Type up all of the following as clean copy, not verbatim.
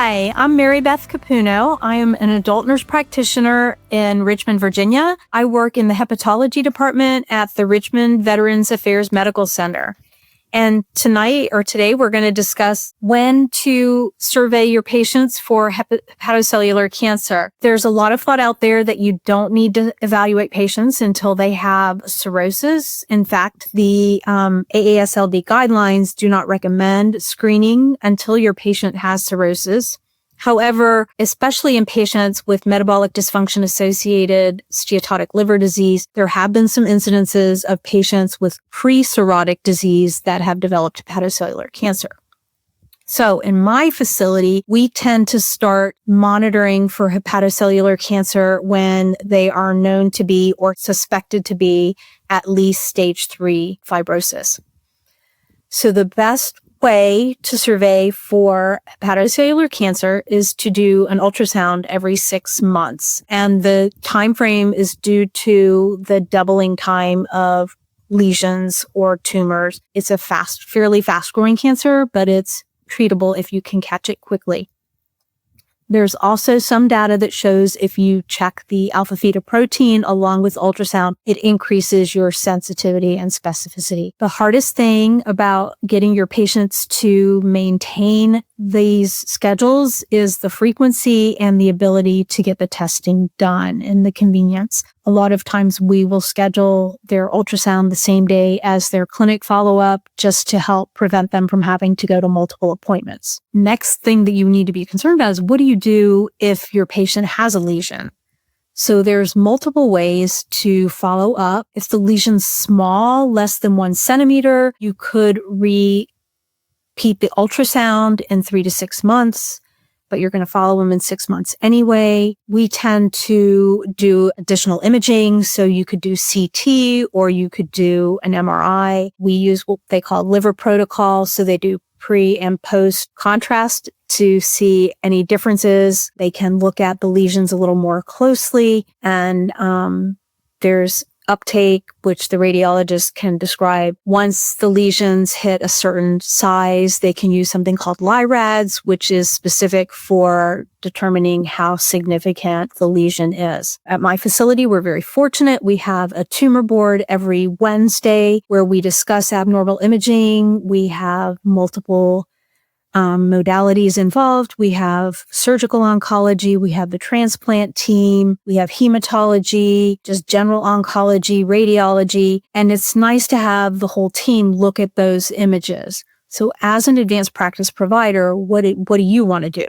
Hi, I'm Maribeth Capuno. I am an adult nurse practitioner in Richmond, Virginia. I work in the hepatology department at the Richmond Veterans Affairs Medical Center. And today, we're going to discuss when to survey your patients for hepatocellular cancer. There's a lot of thought out there that you don't need to evaluate patients until they have cirrhosis. In fact, the AASLD guidelines do not recommend screening until your patient has cirrhosis. However, especially in patients with metabolic dysfunction-associated steatotic liver disease, there have been some incidences of patients with pre-cirrhotic disease that have developed hepatocellular cancer. So in my facility, we tend to start monitoring for hepatocellular cancer when they are known to be or suspected to be at least stage 3 fibrosis. So the best way to survey for hepatocellular cancer is to do an ultrasound every 6 months. And the time frame is due to the doubling time of lesions or tumors. It's a fairly fast-growing cancer, but it's treatable if you can catch it quickly. There's also some data that shows if you check the alpha-fetoprotein along with ultrasound, it increases your sensitivity and specificity. The hardest thing about getting your patients to maintain these schedules is the frequency and the ability to get the testing done and the convenience. A lot of times we will schedule their ultrasound the same day as their clinic follow-up just to help prevent them from having to go to multiple appointments. Next thing that you need to be concerned about is what do you do if your patient has a lesion? So there's multiple ways to follow up. If the lesion's small, less than 1 centimeter, you could repeat the ultrasound in 3 to 6 months, but you're going to follow them in 6 months anyway. We tend to do additional imaging. So you could do CT or you could do an MRI. We use what they call liver protocol. So they do pre and post contrast to see any differences. They can look at the lesions a little more closely. And there's uptake, which the radiologist can describe. Once the lesions hit a certain size, they can use something called LI-RADS, which is specific for determining how significant the lesion is. At my facility, we're very fortunate. We have a tumor board every Wednesday where we discuss abnormal imaging. We have multiple modalities involved. We have surgical oncology. We have the transplant team. We have hematology, just general oncology, radiology. And it's nice to have the whole team look at those images. So as an advanced practice provider, what do you want to do?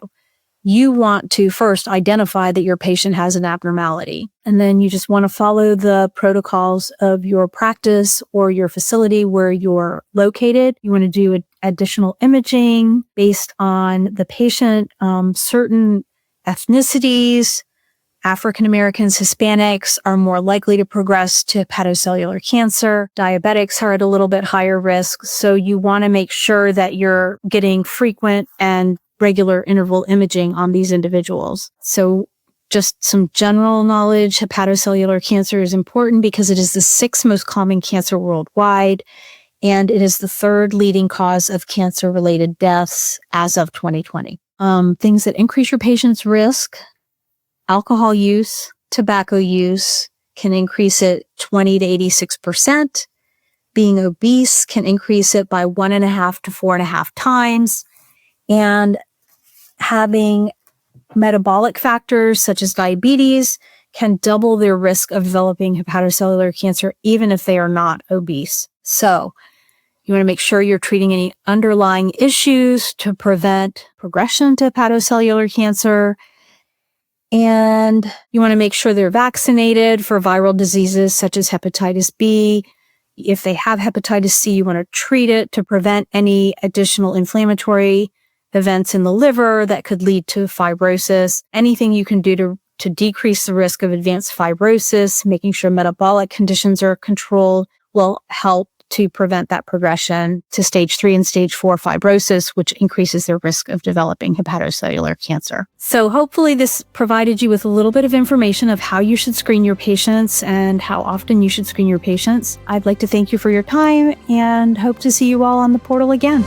You want to first identify that your patient has an abnormality. And then you just want to follow the protocols of your practice or your facility where you're located. You want to do additional imaging based on the patient, certain ethnicities. African Americans, Hispanics are more likely to progress to hepatocellular cancer. Diabetics are at a little bit higher risk. So you want to make sure that you're getting frequent and regular interval imaging on these individuals. So just some general knowledge, hepatocellular cancer is important because it is the 6th most common cancer worldwide, and it is the 3rd leading cause of cancer-related deaths as of 2020. Things that increase your patient's risk: alcohol use, tobacco use can increase it 20 to 86%. Being obese can increase it by 1.5 to 4.5 times. And having metabolic factors such as diabetes can double their risk of developing hepatocellular cancer, even if they are not obese. So you want to make sure you're treating any underlying issues to prevent progression to hepatocellular cancer. And you want to make sure they're vaccinated for viral diseases such as hepatitis B. If they have hepatitis C, you want to treat it to prevent any additional inflammatory events in the liver that could lead to fibrosis. Anything you can do to decrease the risk of advanced fibrosis, making sure metabolic conditions are controlled, will help to prevent that progression to stage 3 and stage 4 fibrosis, which increases their risk of developing hepatocellular cancer. So hopefully this provided you with a little bit of information of how you should screen your patients and how often you should screen your patients. I'd like to thank you for your time and hope to see you all on the portal again.